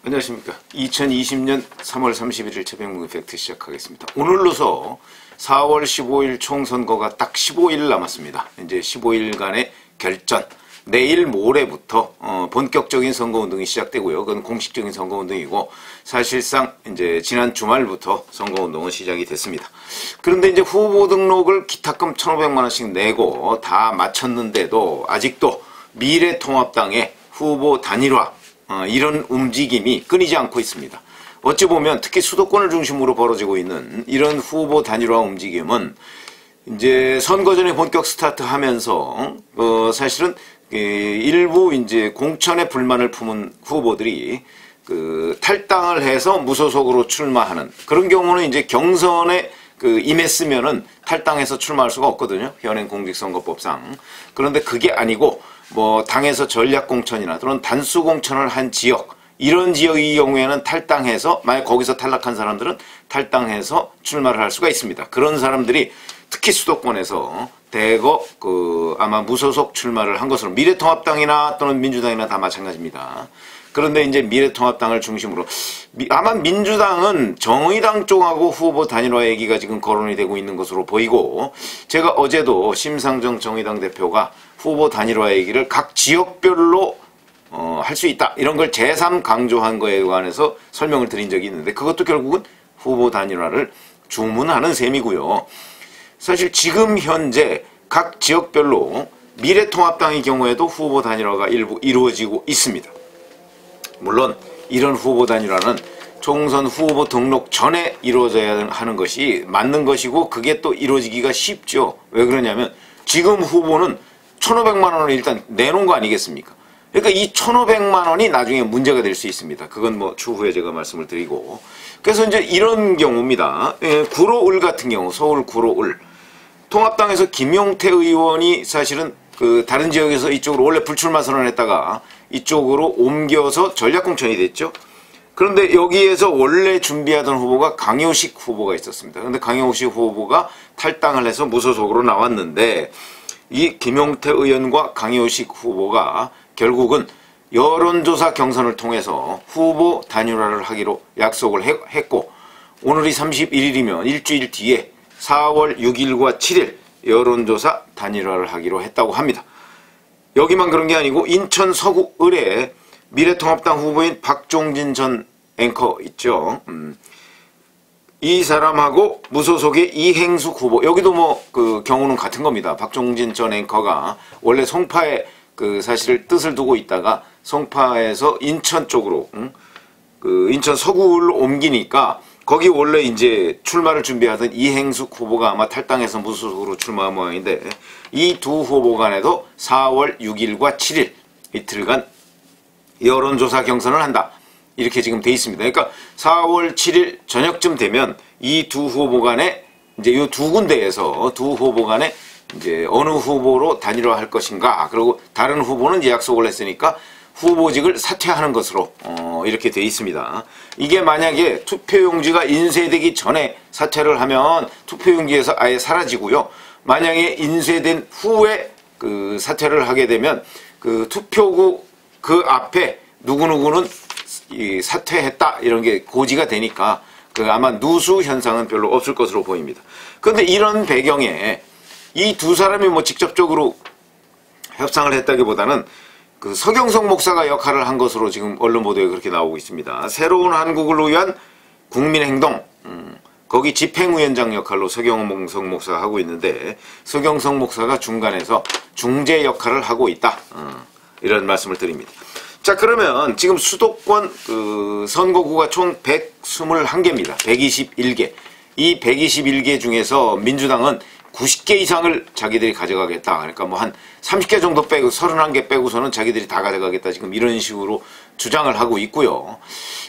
안녕하십니까. 2020년 3월 31일 최병묵의 팩트 시작하겠습니다. 오늘로서 4월 15일 총선거가 딱 15일 남았습니다. 이제 15일간의 결전. 내일 모레부터 본격적인 선거운동이 시작되고요. 그건 공식적인 선거운동이고 사실상 이제 지난 주말부터 선거운동은 시작이 됐습니다. 그런데 이제 후보 등록을 기탁금 1,500만 원씩 내고 다 마쳤는데도 아직도 미래통합당의 후보 단일화 이런 움직임이 끊이지 않고 있습니다. 어찌 보면 특히 수도권을 중심으로 벌어지고 있는 이런 후보 단일화 움직임은 이제 선거 전에 본격 스타트하면서 사실은 일부 이제 공천에 불만을 품은 후보들이 탈당을 해서 무소속으로 출마하는 그런 경우는 이제 경선에 임했으면은 탈당해서 출마할 수가 없거든요. 현행 공직선거법상. 그런데 그게 아니고 뭐 당에서 전략공천이나 또는 단수공천을 한 지역 이런 지역의 경우에는 탈당해서 만약 거기서 탈락한 사람들은 탈당해서 출마를 할 수가 있습니다. 그런 사람들이 특히 수도권에서 대거 아마 무소속 출마를 한 것으로 미래통합당이나 또는 민주당이나 다 마찬가지입니다. 그런데 이제 미래통합당을 중심으로 아마 민주당은 정의당 쪽하고 후보 단일화 얘기가 지금 거론이 되고 있는 것으로 보이고 제가 어제도 심상정 정의당 대표가 후보 단일화 얘기를 각 지역별로 할 수 있다 이런 걸 제3 강조한 거에 관해서 설명을 드린 적이 있는데 그것도 결국은 후보 단일화를 주문하는 셈이고요. 사실 지금 현재 각 지역별로 미래통합당의 경우에도 후보 단일화가 일부 이루어지고 있습니다. 물론 이런 후보 단일화는 총선 후보 등록 전에 이루어져야 하는 것이 맞는 것이고 그게 또 이루어지기가 쉽죠. 왜 그러냐면 지금 후보는 1,500만 원을 일단 내놓은 거 아니겠습니까? 그러니까 이 1,500만 원이 나중에 문제가 될 수 있습니다. 그건 뭐 추후에 제가 말씀을 드리고. 그래서 이제 이런 경우입니다. 구로을 같은 경우, 서울 구로을. 통합당에서 김용태 의원이 사실은 다른 지역에서 이쪽으로 원래 불출마 선언했다가 이쪽으로 옮겨서 전략공천이 됐죠. 그런데 여기에서 원래 준비하던 후보가 강효식 후보가 있었습니다. 그런데 강효식 후보가 탈당을 해서 무소속으로 나왔는데 이 김용태 의원과 강효식 후보가 결국은 여론조사 경선을 통해서 후보 단일화를 하기로 약속을 했고 오늘이 31일이면 일주일 뒤에 4월 6일과 7일 여론조사 단일화를 하기로 했다고 합니다. 여기만 그런 게 아니고 인천 서구을에 미래통합당 후보인 박종진 전 앵커 있죠. 이 사람하고 무소속의 이행숙 후보 여기도 뭐 경우는 같은 겁니다. 박종진 전 앵커가 원래 송파에 사실 뜻을 두고 있다가 송파에서 인천 쪽으로 인천 서구로 옮기니까 거기 원래 이제 출마를 준비하던 이행숙 후보가 아마 탈당해서 무소속으로 출마한 모양인데 이 두 후보 간에도 4월 6일과 7일 이틀간 여론조사 경선을 한다. 이렇게 지금 돼 있습니다. 그러니까 4월 7일 저녁쯤 되면 이 두 후보 간에 이제 이 두 군데에서 두 후보 간에 이제 어느 후보로 단일화할 것인가 그리고 다른 후보는 이제 약속을 했으니까 후보직을 사퇴하는 것으로 이렇게 돼 있습니다. 이게 만약에 투표용지가 인쇄되기 전에 사퇴를 하면 투표용지에서 아예 사라지고요. 만약에 인쇄된 후에 사퇴를 하게 되면 투표구 앞에 누구누구는 사퇴했다 이런 게 고지가 되니까 아마 누수 현상은 별로 없을 것으로 보입니다. 그런데 이런 배경에 이 두 사람이 뭐 직접적으로 협상을 했다기보다는 서경석 목사가 역할을 한 것으로 지금 언론 보도에 그렇게 나오고 있습니다. 새로운 한국을 위한 국민행동 거기 집행위원장 역할로 서경석 목사가 하고 있는데 서경석 목사가 중간에서 중재 역할을 하고 있다 이런 말씀을 드립니다. 자 그러면 지금 수도권 선거구가 총 121개입니다. 121개. 이 121개 중에서 민주당은 90개 이상을 자기들이 가져가겠다. 그러니까 뭐 한 30개 정도 빼고 31개 빼고서는 자기들이 다 가져가겠다. 지금 이런 식으로 주장을 하고 있고요.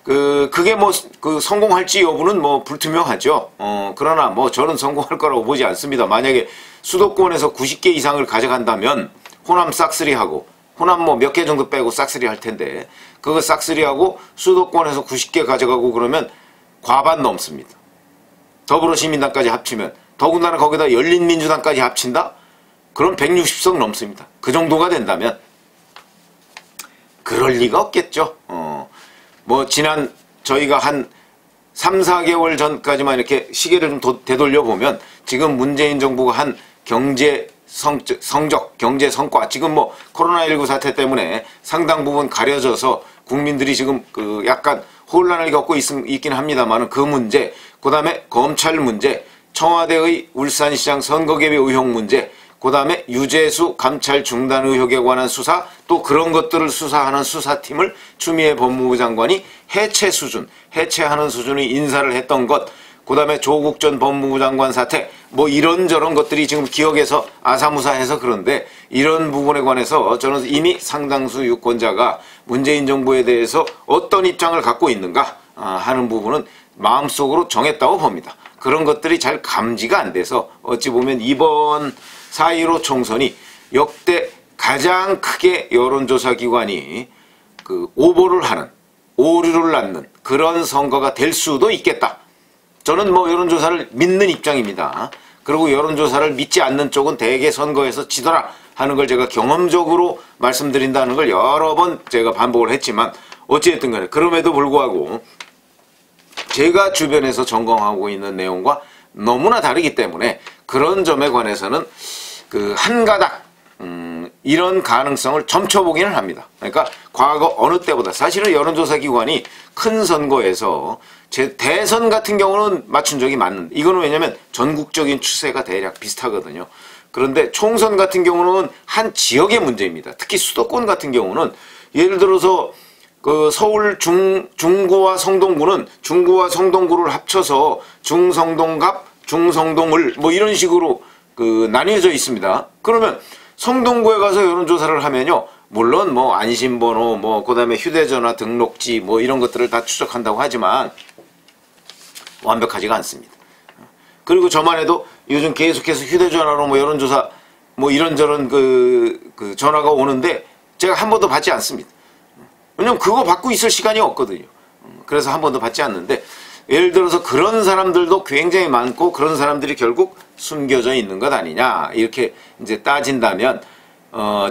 그게 뭐 성공할지 여부는 뭐 불투명하죠. 그러나 뭐 저는 성공할 거라고 보지 않습니다. 만약에 수도권에서 90개 이상을 가져간다면 호남 싹쓸이하고 호남 뭐 몇 개 정도 빼고 싹쓸이 할 텐데 그거 싹쓸이하고 수도권에서 90개 가져가고 그러면 과반 넘습니다. 더불어시민당까지 합치면 더군다나 거기다 열린민주당까지 합친다? 그럼 160석 넘습니다. 그 정도가 된다면 그럴 리가 없겠죠. 뭐 지난 저희가 한 3, 4개월 전까지만 이렇게 시계를 좀 되돌려 보면 지금 문재인 정부가 한 경제 성적, 경제 성과, 지금 뭐 코로나19 사태 때문에 상당 부분 가려져서 국민들이 지금 그 약간 혼란을 겪고 있긴 합니다만은 그 문제, 그 다음에 검찰 문제, 청와대의 울산시장 선거개입 의혹 문제, 그 다음에 유재수 감찰 중단 의혹에 관한 수사, 또 그런 것들을 수사하는 수사팀을 추미애 법무부 장관이 해체하는 수준의 인사를 했던 것, 그 다음에 조국 전 법무부 장관 사태, 뭐 이런저런 것들이 지금 기억에서 아사무사해서 그런데 이런 부분에 관해서 저는 이미 상당수 유권자가 문재인 정부에 대해서 어떤 입장을 갖고 있는가 하는 부분은 마음속으로 정했다고 봅니다. 그런 것들이 잘 감지가 안 돼서 어찌 보면 이번 4.15 총선이 역대 가장 크게 여론조사 기관이 그 오보를 하는, 오류를 낳는 그런 선거가 될 수도 있겠다. 저는 뭐 여론조사를 믿는 입장입니다. 그리고 여론조사를 믿지 않는 쪽은 대개 선거에서 지더라 하는 걸 제가 경험적으로 말씀드린다는 걸 여러 번 제가 반복을 했지만 어찌됐든 간에 그럼에도 불구하고 제가 주변에서 점검하고 있는 내용과 너무나 다르기 때문에 그런 점에 관해서는 그 한 가닥 이런 가능성을 점쳐보기는 합니다. 그러니까 과거 어느 때보다 사실은 여론조사 기관이 큰 선거에서 제 대선 같은 경우는 맞춘 적이 많은데 이거는 왜냐면 전국적인 추세가 대략 비슷하거든요. 그런데 총선 같은 경우는 한 지역의 문제입니다. 특히 수도권 같은 경우는 예를 들어서 그 서울 중구와 성동구는 중구와 성동구를 합쳐서 중성동갑, 중성동을 뭐 이런 식으로 그 나뉘어져 있습니다. 그러면 성동구에 가서 여론조사를 하면요. 물론 뭐 안심번호, 뭐 그다음에 휴대전화 등록지 뭐 이런 것들을 다 추적한다고 하지만 완벽하지가 않습니다. 그리고 저만 해도 요즘 계속해서 휴대전화로 뭐 여론조사 뭐 이런저런 그 전화가 오는데 제가 한 번도 받지 않습니다. 왜냐면 그거 받고 있을 시간이 없거든요. 그래서 한 번도 받지 않는데 예를 들어서 그런 사람들도 굉장히 많고 그런 사람들이 결국 숨겨져 있는 것 아니냐 이렇게 이제 따진다면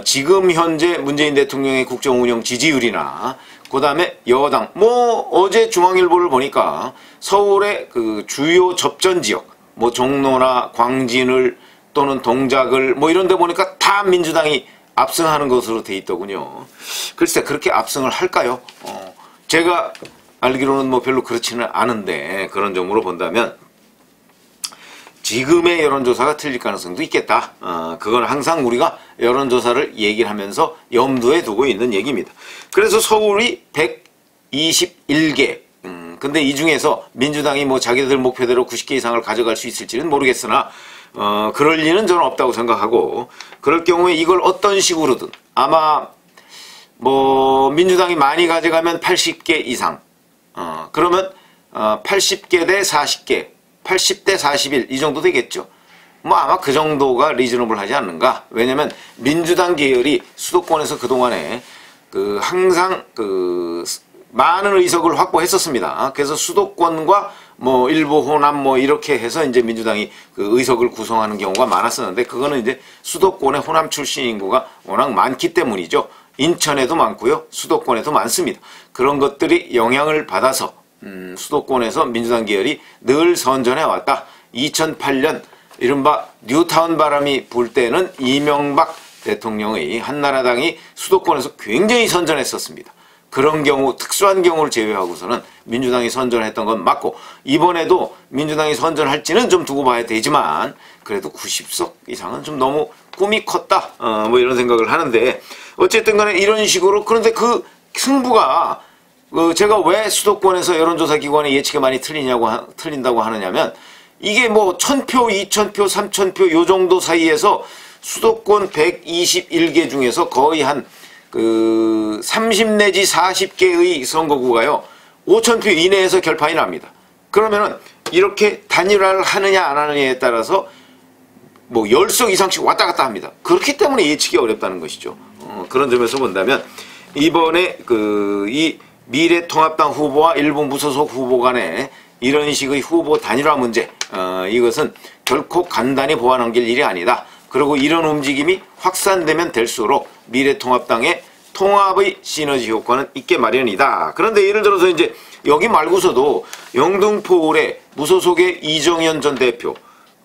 지금 현재 문재인 대통령의 국정운영 지지율이나 그 다음에 여당 뭐 어제 중앙일보를 보니까 서울의 그 주요 접전 지역 뭐 종로나 광진을 또는 동작을 뭐 이런 데 보니까 다 민주당이 압승하는 것으로 돼 있더군요. 글쎄 그렇게 압승을 할까요? 제가 알기로는 뭐 별로 그렇지는 않은데 그런 점으로 본다면 지금의 여론조사가 틀릴 가능성도 있겠다. 그건 항상 우리가 여론조사를 얘기를 하면서 염두에 두고 있는 얘기입니다. 그래서 서울이 121개 근데 이 중에서 민주당이 뭐 자기들 목표대로 90개 이상을 가져갈 수 있을지는 모르겠으나 그럴 리는 저는 없다고 생각하고 그럴 경우에 이걸 어떤 식으로든 아마 뭐 민주당이 많이 가져가면 80개 이상 그러면 80개 대 40개 80대 41 이 정도 되겠죠. 뭐 아마 그 정도가 리즈너블 하지 않는가. 왜냐면 민주당 계열이 수도권에서 그동안에 항상 많은 의석을 확보했었습니다. 그래서 수도권과 뭐 일부 호남 뭐 이렇게 해서 이제 민주당이 그 의석을 구성하는 경우가 많았었는데 그거는 이제 수도권의 호남 출신 인구가 워낙 많기 때문이죠. 인천에도 많고요. 수도권에도 많습니다. 그런 것들이 영향을 받아서 수도권에서 민주당 계열이 늘 선전해 왔다. 2008년 이른바 뉴타운 바람이 불 때는 이명박 대통령의 한나라당이 수도권에서 굉장히 선전했었습니다. 그런 경우 특수한 경우를 제외하고서는 민주당이 선전했던 건 맞고 이번에도 민주당이 선전할지는 좀 두고 봐야 되지만 그래도 90석 이상은 좀 너무 꿈이 컸다 뭐 이런 생각을 하는데 어쨌든 간에 이런 식으로 그런데 그 승부가 제가 왜 수도권에서 여론조사 기관의 예측이 많이 틀린다고 하느냐면 이게 뭐 1000표, 2000표, 3000표 요 정도 사이에서 수도권 121개 중에서 거의 한 30 내지 40개의 선거구가요 5000표 이내에서 결판이 납니다. 그러면은 이렇게 단일화를 하느냐 안 하느냐에 따라서 뭐 10석 이상씩 왔다 갔다 합니다. 그렇기 때문에 예측이 어렵다는 것이죠. 그런 점에서 본다면 이번에 이 미래통합당 후보와 일부 무소속 후보 간에 이런 식의 후보 단일화 문제 이것은 결코 간단히 보완넘길 일이 아니다. 그리고 이런 움직임이 확산되면 될수록 미래통합당의 통합의 시너지 효과는 있게 마련이다. 그런데 예를 들어서 이제 여기 말고서도 영등포울의 무소속의 이정현 전 대표,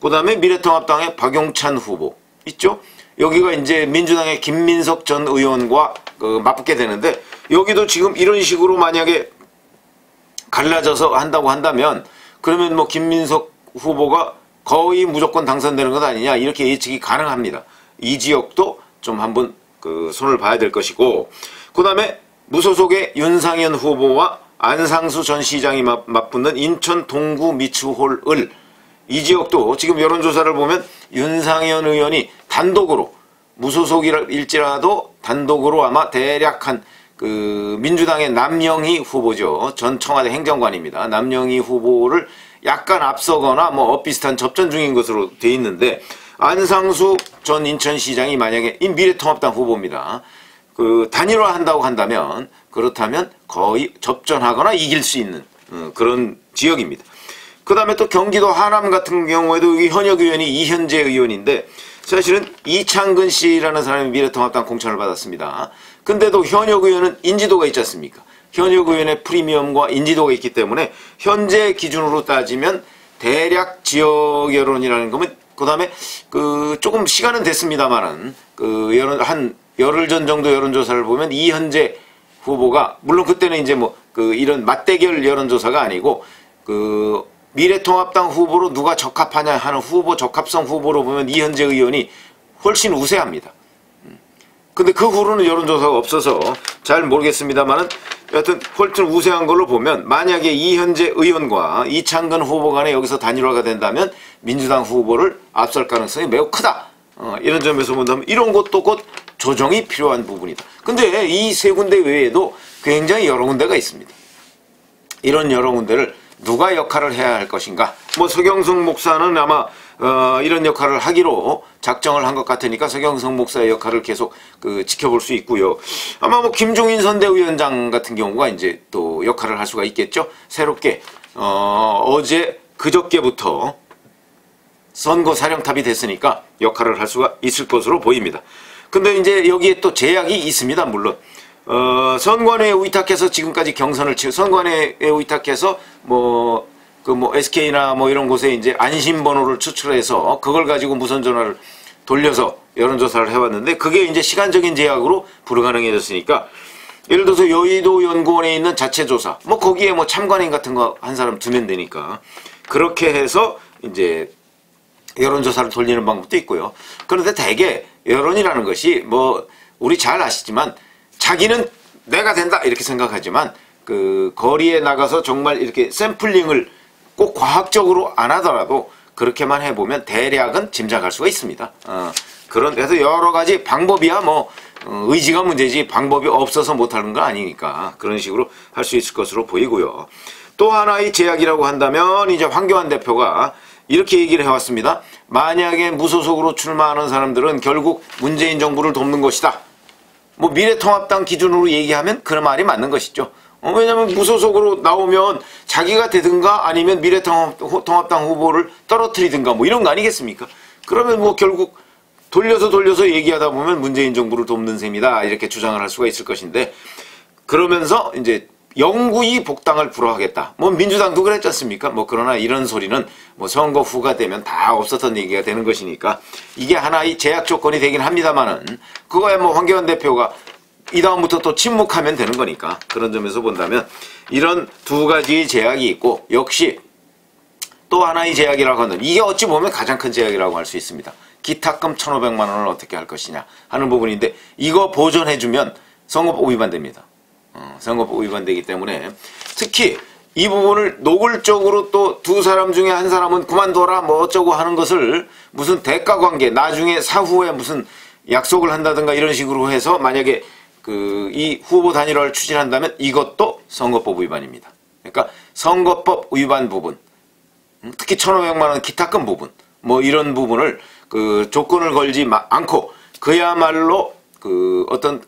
그 다음에 미래통합당의 박용찬 후보 있죠? 여기가 이제 민주당의 김민석 전 의원과 맞붙게 되는데, 여기도 지금 이런 식으로 만약에 갈라져서 한다고 한다면, 그러면 뭐 김민석 후보가 거의 무조건 당선되는 것 아니냐, 이렇게 예측이 가능합니다. 이 지역도 좀 한번 손을 봐야 될 것이고, 그 다음에 무소속의 윤상현 후보와 안상수 전 시장이 맞붙는 인천 동구 미추홀 을, 이 지역도 지금 여론조사를 보면 윤상현 의원이 단독으로, 무소속일지라도 단독으로 아마 대략 한 민주당의 남영희 후보죠. 전 청와대 행정관입니다. 남영희 후보를 약간 앞서거나 뭐 엇비슷한 접전 중인 것으로 돼 있는데, 안상수 전 인천시장이 만약에 이 미래통합당 후보입니다. 단일화 한다고 한다면, 그렇다면 거의 접전하거나 이길 수 있는 그런 지역입니다. 그 다음에 또 경기도 하남 같은 경우에도 현역 의원이 이현재 의원인데, 사실은 이창근 씨라는 사람이 미래통합당 공천을 받았습니다. 근데도 현역 의원은 인지도가 있지 않습니까? 현역 의원의 프리미엄과 인지도가 있기 때문에 현재 기준으로 따지면 대략 지역 여론이라는 거면, 그 다음에 조금 시간은 됐습니다만은 한 열흘 전 정도 여론조사를 보면 이현재 후보가, 물론 그때는 이제 뭐 이런 맞대결 여론조사가 아니고 미래통합당 후보로 누가 적합하냐 하는 후보 적합성 후보로 보면 이현재 의원이 훨씬 우세합니다. 근데 그 후로는 여론조사가 없어서 잘 모르겠습니다만은, 여하튼 훨씬 우세한 걸로 보면, 만약에 이현재 의원과 이창근 후보 간에 여기서 단일화가 된다면 민주당 후보를 앞설 가능성이 매우 크다. 이런 점에서 본다면 이런 것도 곧 조정이 필요한 부분이다. 근데 이 세 군데 외에도 굉장히 여러 군데가 있습니다. 이런 여러 군데를 누가 역할을 해야 할 것인가. 뭐 서경석 목사는 아마 이런 역할을 하기로 작정을 한 것 같으니까 서경석 목사의 역할을 계속 지켜볼 수 있고요. 아마 뭐 김종인 선대위원장 같은 경우가 이제 또 역할을 할 수가 있겠죠. 새롭게 어제 그저께부터 선거 사령탑이 됐으니까 역할을 할 수가 있을 것으로 보입니다. 근데 이제 여기에 또 제약이 있습니다. 물론 선관위에 의탁해서 지금까지 경선을 선관위에 의탁해서 SK나 뭐 이런 곳에 이제 안심번호를 추출해서 그걸 가지고 무선 전화를 돌려서 여론조사를 해왔는데, 그게 이제 시간적인 제약으로 불가능해졌으니까, 예를 들어서 여의도 연구원에 있는 자체조사, 뭐 거기에 뭐 참관인 같은 거 한 사람 두면 되니까 그렇게 해서 이제 여론조사를 돌리는 방법도 있고요. 그런데 대개 여론이라는 것이 뭐 우리 잘 아시지만, 자기는 내가 된다 이렇게 생각하지만 거리에 나가서 정말 이렇게 샘플링을 꼭 과학적으로 안 하더라도 그렇게만 해보면 대략은 짐작할 수가 있습니다. 그래서 여러 가지 방법이야 뭐 의지가 문제지 방법이 없어서 못하는 건 아니니까 그런 식으로 할 수 있을 것으로 보이고요. 또 하나의 제약이라고 한다면 이제 황교안 대표가 이렇게 얘기를 해왔습니다. 만약에 무소속으로 출마하는 사람들은 결국 문재인 정부를 돕는 것이다. 뭐 미래통합당 기준으로 얘기하면 그 말이 맞는 것이죠. 왜냐면 무소속으로 나오면 자기가 되든가 아니면 미래통합당 후보를 떨어뜨리든가 뭐 이런 거 아니겠습니까? 그러면 뭐 결국 돌려서 얘기하다 보면 문재인 정부를 돕는 셈이다 이렇게 주장을 할 수가 있을 것인데, 그러면서 이제 영구히 복당을 불허하겠다. 뭐 민주당도 그랬지 않습니까? 뭐 그러나 이런 소리는 뭐 선거 후가 되면 다 없었던 얘기가 되는 것이니까 이게 하나의 제약 조건이 되긴 합니다만은, 그거야 뭐 황교안 대표가 이 다음부터 또 침묵하면 되는 거니까, 그런 점에서 본다면 이런 두 가지의 제약이 있고, 역시 또 하나의 제약이라고 하는, 이게 어찌 보면 가장 큰 제약이라고 할 수 있습니다. 기탁금 1,500만 원을 어떻게 할 것이냐 하는 부분인데, 이거 보존해주면 선거법 위반됩니다. 선거법 위반되기 때문에 특히 이 부분을 노골적으로 또 두 사람 중에 한 사람은 그만둬라 뭐 어쩌고 하는 것을 무슨 대가관계, 나중에 사후에 무슨 약속을 한다든가 이런 식으로 해서 만약에 이 후보 단일화를 추진한다면 이것도 선거법 위반입니다. 그러니까 선거법 위반 부분, 특히 1,500만 원 기탁금 부분, 뭐 이런 부분을 조건을 걸지 않고 그야말로 어떤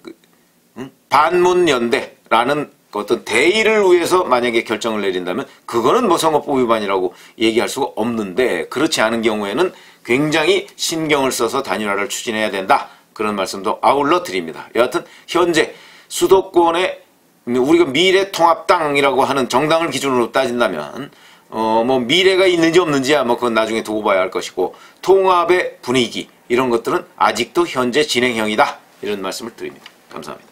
반문연대라는 어떤 대의를 위해서 만약에 결정을 내린다면 그거는 뭐 선거법 위반이라고 얘기할 수가 없는데, 그렇지 않은 경우에는 굉장히 신경을 써서 단일화를 추진해야 된다. 그런 말씀도 아울러 드립니다. 여하튼 현재 수도권에 우리가 미래통합당이라고 하는 정당을 기준으로 따진다면 뭐 미래가 있는지 없는지야 뭐 그건 나중에 두고 봐야 할 것이고 통합의 분위기 이런 것들은 아직도 현재 진행형이다 이런 말씀을 드립니다. 감사합니다.